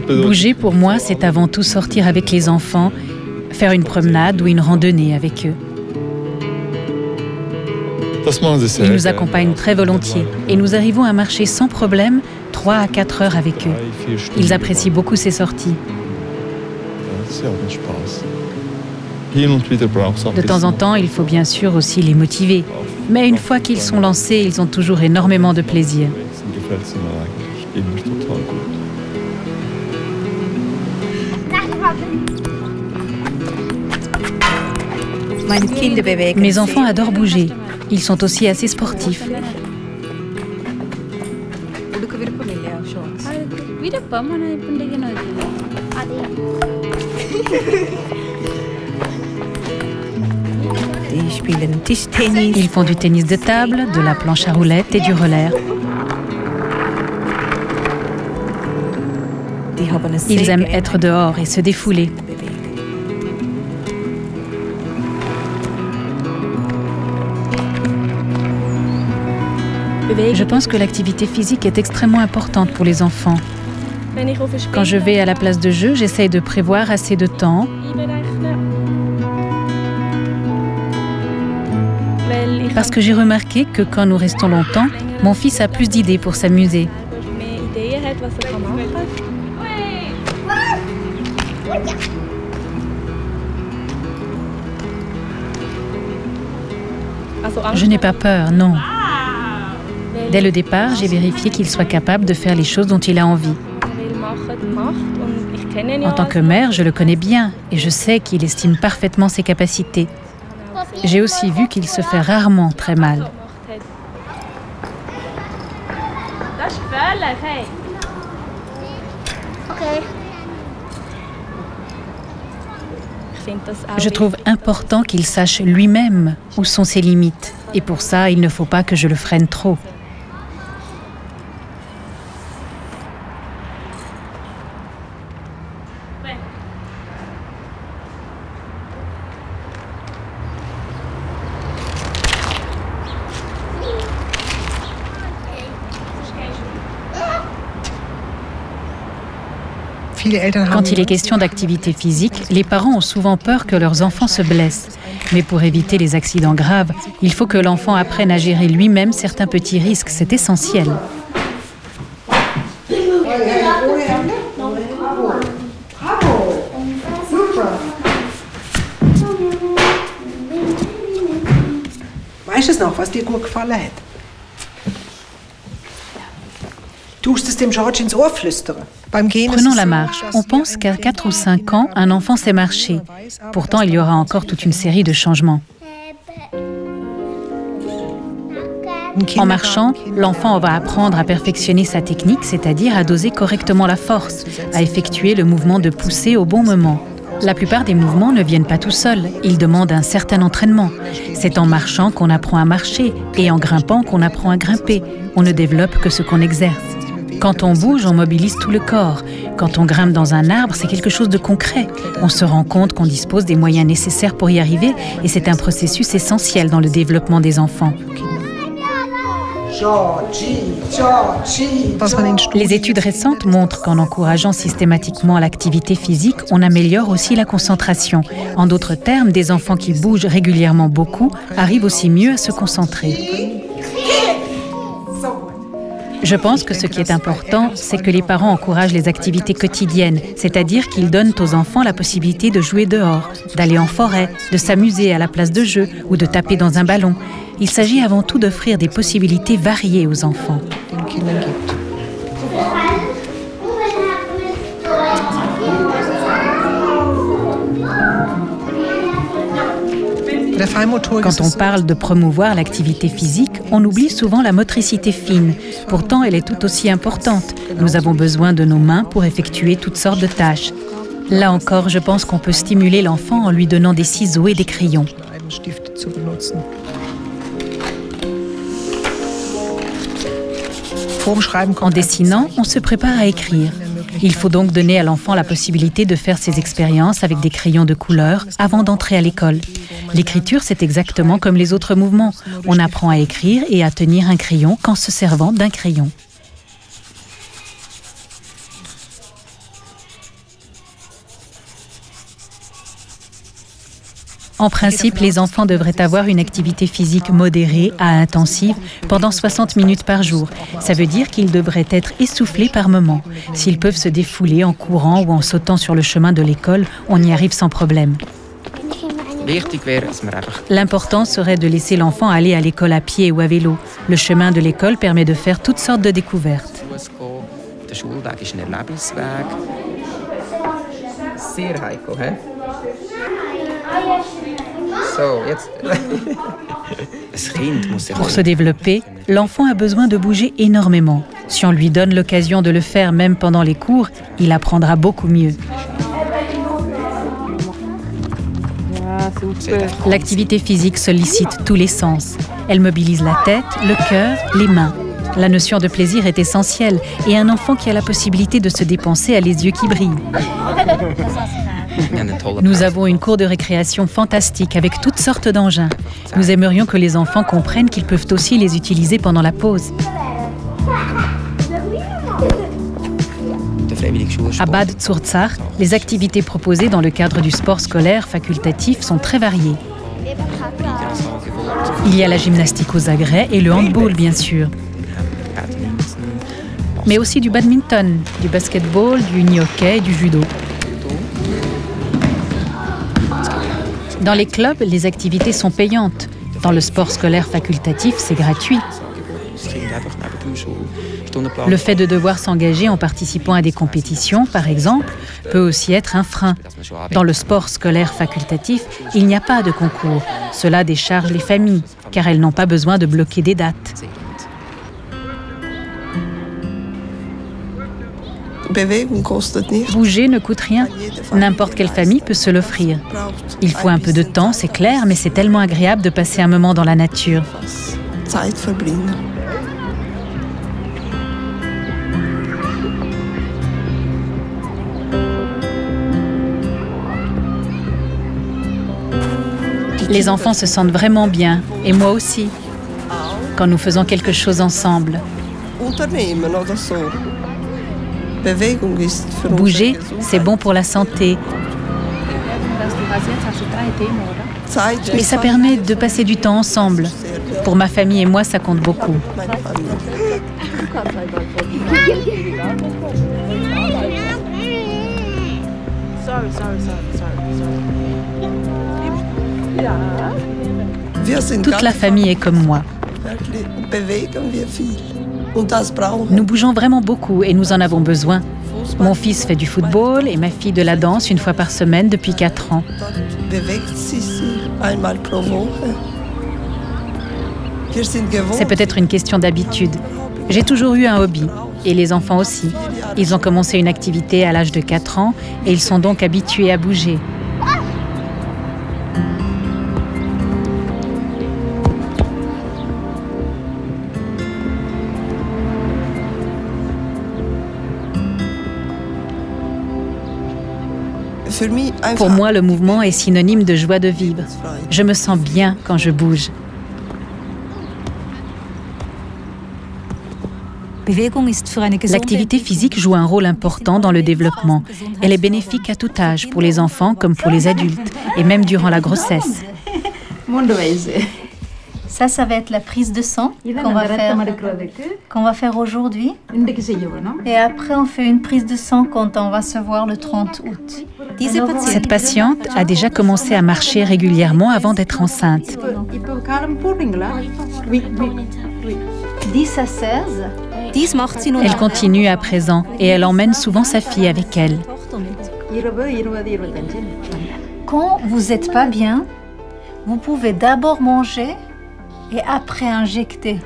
Bouger pour moi, c'est avant tout sortir avec les enfants, faire une promenade ou une randonnée avec eux. Ils nous accompagnent très volontiers et nous arrivons à marcher sans problème 3 à 4 heures avec eux. Ils apprécient beaucoup ces sorties. De temps en temps, il faut bien sûr aussi les motiver. Mais une fois qu'ils sont lancés, ils ont toujours énormément de plaisir. Mes enfants adorent bouger. Ils sont aussi assez sportifs. Ils font du tennis de table, de la planche à roulettes et du roller. Ils aiment être dehors et se défouler. Je pense que l'activité physique est extrêmement importante pour les enfants. Quand je vais à la place de jeu, j'essaye de prévoir assez de temps. Parce que j'ai remarqué que quand nous restons longtemps, mon fils a plus d'idées pour s'amuser. Je n'ai pas peur, non. Dès le départ, j'ai vérifié qu'il soit capable de faire les choses dont il a envie. En tant que mère, je le connais bien et je sais qu'il estime parfaitement ses capacités. J'ai aussi vu qu'il se fait rarement très mal. Je trouve important qu'il sache lui-même où sont ses limites. Et pour ça, il ne faut pas que je le freine trop. Quand il est question d'activité physique, les parents ont souvent peur que leurs enfants se blessent. Mais pour éviter les accidents graves, il faut que l'enfant apprenne à gérer lui-même certains petits risques. C'est essentiel. Weißt du noch, was dir gut gefallen hat? Tust es dem George ins Ohr flüstern? Prenons la marche. On pense qu'à 4 ou 5 ans, un enfant sait marcher. Pourtant, il y aura encore toute une série de changements. En marchant, l'enfant va apprendre à perfectionner sa technique, c'est-à-dire à doser correctement la force, à effectuer le mouvement de poussée au bon moment. La plupart des mouvements ne viennent pas tout seuls, ils demandent un certain entraînement. C'est en marchant qu'on apprend à marcher et en grimpant qu'on apprend à grimper. On ne développe que ce qu'on exerce. Quand on bouge, on mobilise tout le corps. Quand on grimpe dans un arbre, c'est quelque chose de concret. On se rend compte qu'on dispose des moyens nécessaires pour y arriver et c'est un processus essentiel dans le développement des enfants. Les études récentes montrent qu'en encourageant systématiquement l'activité physique, on améliore aussi la concentration. En d'autres termes, des enfants qui bougent régulièrement beaucoup arrivent aussi mieux à se concentrer. Je pense que ce qui est important, c'est que les parents encouragent les activités quotidiennes, c'est-à-dire qu'ils donnent aux enfants la possibilité de jouer dehors, d'aller en forêt, de s'amuser à la place de jeu ou de taper dans un ballon. Il s'agit avant tout d'offrir des possibilités variées aux enfants. Quand on parle de promouvoir l'activité physique, on oublie souvent la motricité fine. Pourtant, elle est tout aussi importante. Nous avons besoin de nos mains pour effectuer toutes sortes de tâches. Là encore, je pense qu'on peut stimuler l'enfant en lui donnant des ciseaux et des crayons. En dessinant, on se prépare à écrire. Il faut donc donner à l'enfant la possibilité de faire ses expériences avec des crayons de couleur avant d'entrer à l'école. L'écriture, c'est exactement comme les autres mouvements. On apprend à écrire et à tenir un crayon qu'en se servant d'un crayon. En principe, les enfants devraient avoir une activité physique modérée à intensive pendant 60 minutes par jour. Ça veut dire qu'ils devraient être essoufflés par moment. S'ils peuvent se défouler en courant ou en sautant sur le chemin de l'école, on y arrive sans problème. L'important serait de laisser l'enfant aller à l'école à pied ou à vélo. Le chemin de l'école permet de faire toutes sortes de découvertes. Pour se développer, l'enfant a besoin de bouger énormément. Si on lui donne l'occasion de le faire même pendant les cours, il apprendra beaucoup mieux. L'activité physique sollicite tous les sens. Elle mobilise la tête, le cœur, les mains. La notion de plaisir est essentielle et un enfant qui a la possibilité de se dépenser a les yeux qui brillent. Nous avons une cour de récréation fantastique avec toutes sortes d'engins. Nous aimerions que les enfants comprennent qu'ils peuvent aussi les utiliser pendant la pause. À Bad Zurzach, les activités proposées dans le cadre du sport scolaire facultatif sont très variées. Il y a la gymnastique aux agrès et le handball, bien sûr. Mais aussi du badminton, du basketball, du hockey et du judo. Dans les clubs, les activités sont payantes. Dans le sport scolaire facultatif, c'est gratuit. Le fait de devoir s'engager en participant à des compétitions, par exemple, peut aussi être un frein. Dans le sport scolaire facultatif, il n'y a pas de concours. Cela décharge les familles, car elles n'ont pas besoin de bloquer des dates. Bouger ne coûte rien. N'importe quelle famille peut se l'offrir. Il faut un peu de temps, c'est clair, mais c'est tellement agréable de passer un moment dans la nature. Les enfants se sentent vraiment bien, et moi aussi, quand nous faisons quelque chose ensemble. Bouger, c'est bon pour la santé. Et ça permet de passer du temps ensemble. Pour ma famille et moi, ça compte beaucoup. Toute la famille est comme moi. Nous bougeons vraiment beaucoup et nous en avons besoin. Mon fils fait du football et ma fille de la danse une fois par semaine depuis 4 ans. C'est peut-être une question d'habitude. J'ai toujours eu un hobby, et les enfants aussi. Ils ont commencé une activité à l'âge de 4 ans et ils sont donc habitués à bouger. Pour moi, le mouvement est synonyme de joie de vivre. Je me sens bien quand je bouge. L'activité physique joue un rôle important dans le développement. Elle est bénéfique à tout âge, pour les enfants comme pour les adultes, et même durant la grossesse. Ça va être la prise de sang qu'on va faire aujourd'hui. Et après, on fait une prise de sang quand on va se voir le 30 août. Cette patiente a déjà commencé à marcher régulièrement avant d'être enceinte. 10 à 16. Elle continue à présent et elle emmène souvent sa fille avec elle. Quand vous n'êtes pas bien, vous pouvez d'abord manger et après injecter.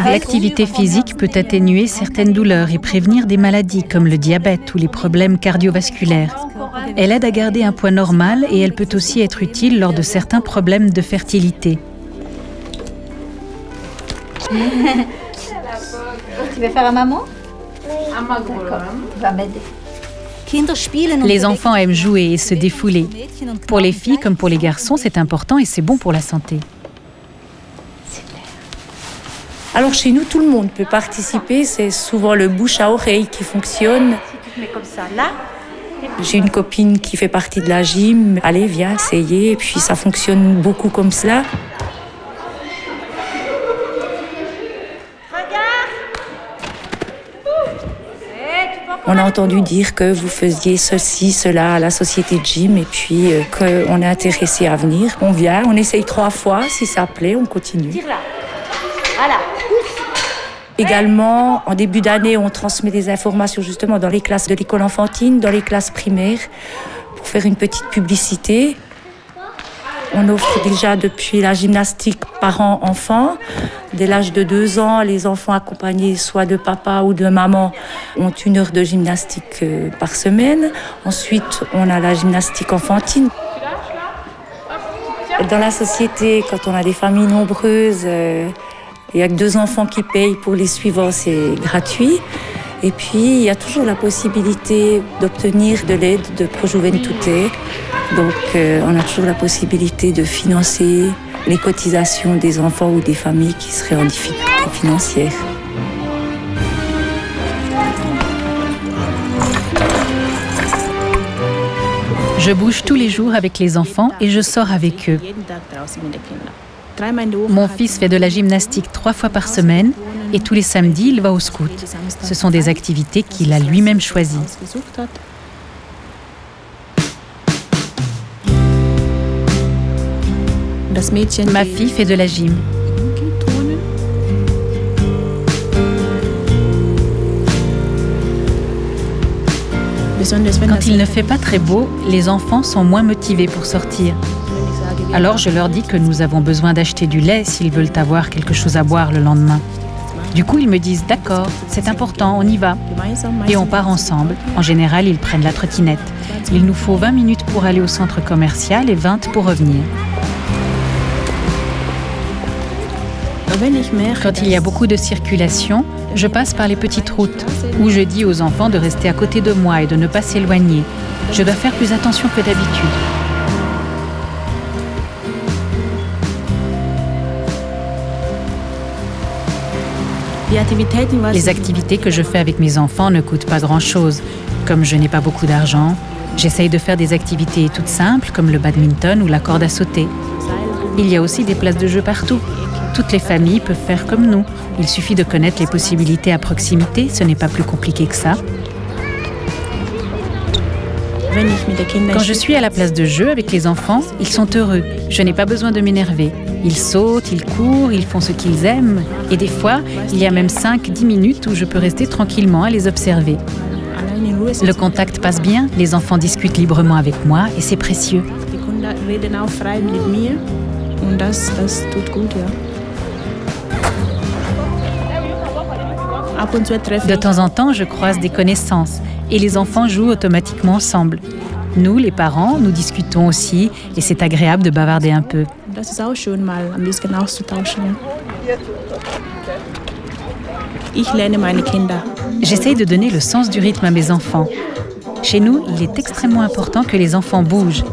L'activité physique peut atténuer certaines douleurs et prévenir des maladies comme le diabète ou les problèmes cardiovasculaires. Elle aide à garder un poids normal et elle peut aussi être utile lors de certains problèmes de fertilité. Tu veux faire à maman? Va m'aider. Les enfants aiment jouer et se défouler. Pour les filles comme pour les garçons, c'est important et c'est bon pour la santé. Alors chez nous, tout le monde peut participer. C'est souvent le bouche à oreille qui fonctionne. J'ai une copine qui fait partie de la gym. Allez, viens essayer. Et puis ça fonctionne beaucoup comme cela. On a entendu dire que vous faisiez ceci, cela à la société de gym et puis qu'on est intéressé à venir. On vient, on essaye 3 fois. Si ça plaît, on continue. Voilà. Également, en début d'année, on transmet des informations justement dans les classes de l'école enfantine, dans les classes primaires, pour faire une petite publicité. On offre déjà depuis la gymnastique parents-enfants. Dès l'âge de 2 ans, les enfants accompagnés soit de papa ou de maman ont 1 heure de gymnastique par semaine. Ensuite, on a la gymnastique enfantine. Dans la société, quand on a des familles nombreuses, il n'y a que 2 enfants qui payent. Pour les suivants, c'est gratuit. Et puis, il y a toujours la possibilité d'obtenir de l'aide de Pro Juventute. Donc, on a toujours la possibilité de financer les cotisations des enfants ou des familles qui seraient en difficulté financière. Je bouge tous les jours avec les enfants et je sors avec eux. Mon fils fait de la gymnastique 3 fois par semaine et tous les samedis, il va au scout. Ce sont des activités qu'il a lui-même choisies. Ma fille fait de la gym. Quand il ne fait pas très beau, les enfants sont moins motivés pour sortir. Alors je leur dis que nous avons besoin d'acheter du lait s'ils veulent avoir quelque chose à boire le lendemain. Du coup, ils me disent « D'accord, c'est important, on y va ». Et on part ensemble. En général, ils prennent la trottinette. Il nous faut 20 minutes pour aller au centre commercial et 20 pour revenir. Quand il y a beaucoup de circulation, je passe par les petites routes où je dis aux enfants de rester à côté de moi et de ne pas s'éloigner. Je dois faire plus attention que d'habitude. Les activités que je fais avec mes enfants ne coûtent pas grand-chose. Comme je n'ai pas beaucoup d'argent, j'essaye de faire des activités toutes simples comme le badminton ou la corde à sauter. Il y a aussi des places de jeu partout. Toutes les familles peuvent faire comme nous. Il suffit de connaître les possibilités à proximité, ce n'est pas plus compliqué que ça. Quand je suis à la place de jeu avec les enfants, ils sont heureux. Je n'ai pas besoin de m'énerver. Ils sautent, ils courent, ils font ce qu'ils aiment. Et des fois, il y a même 5-10 minutes où je peux rester tranquillement à les observer. Le contact passe bien, les enfants discutent librement avec moi et c'est précieux. De temps en temps, je croise des connaissances et les enfants jouent automatiquement ensemble. Nous, les parents, nous discutons aussi et c'est agréable de bavarder un peu. J'essaye de donner le sens du rythme à mes enfants. Chez nous, il est extrêmement important que les enfants bougent.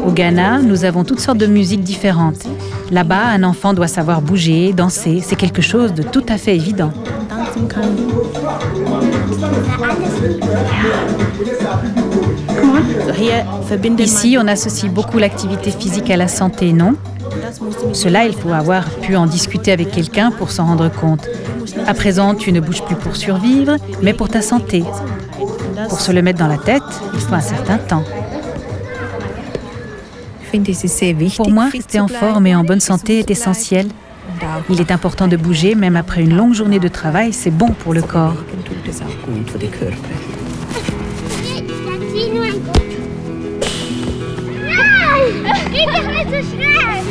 Au Ghana, nous avons toutes sortes de musiques différentes. Là-bas, un enfant doit savoir bouger, danser. C'est quelque chose de tout à fait évident. Ici, on associe beaucoup l'activité physique à la santé, non? Cela, il faut avoir pu en discuter avec quelqu'un pour s'en rendre compte. À présent, tu ne bouges plus pour survivre, mais pour ta santé. Pour se le mettre dans la tête, il faut un certain temps. Pour moi, rester en forme et en bonne santé est essentiel. Il est important de bouger, même après une longue journée de travail, c'est bon pour le corps.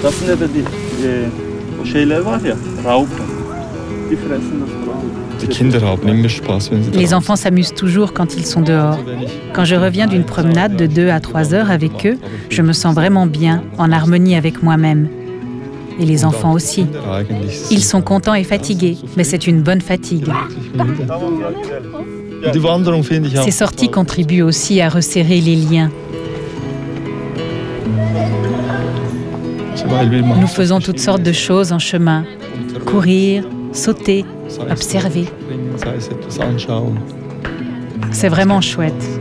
Das sind eben die Schäler waren ja, Raupen. Die fressen das Brot. Die Kinder haben immer Spaß, wenn sie Les enfants s'amusent toujours quand ils sont dehors. Quand je reviens d'une promenade de 2 à 3 heures avec eux, je me sens vraiment bien, en harmonie avec moi-même. et les enfants aussi. Ils sont contents et fatigués, mais c'est une bonne fatigue. Ces sorties contribuent aussi à resserrer les liens. Nous faisons toutes sortes de choses en chemin. Courir, sauter, observer. C'est vraiment chouette.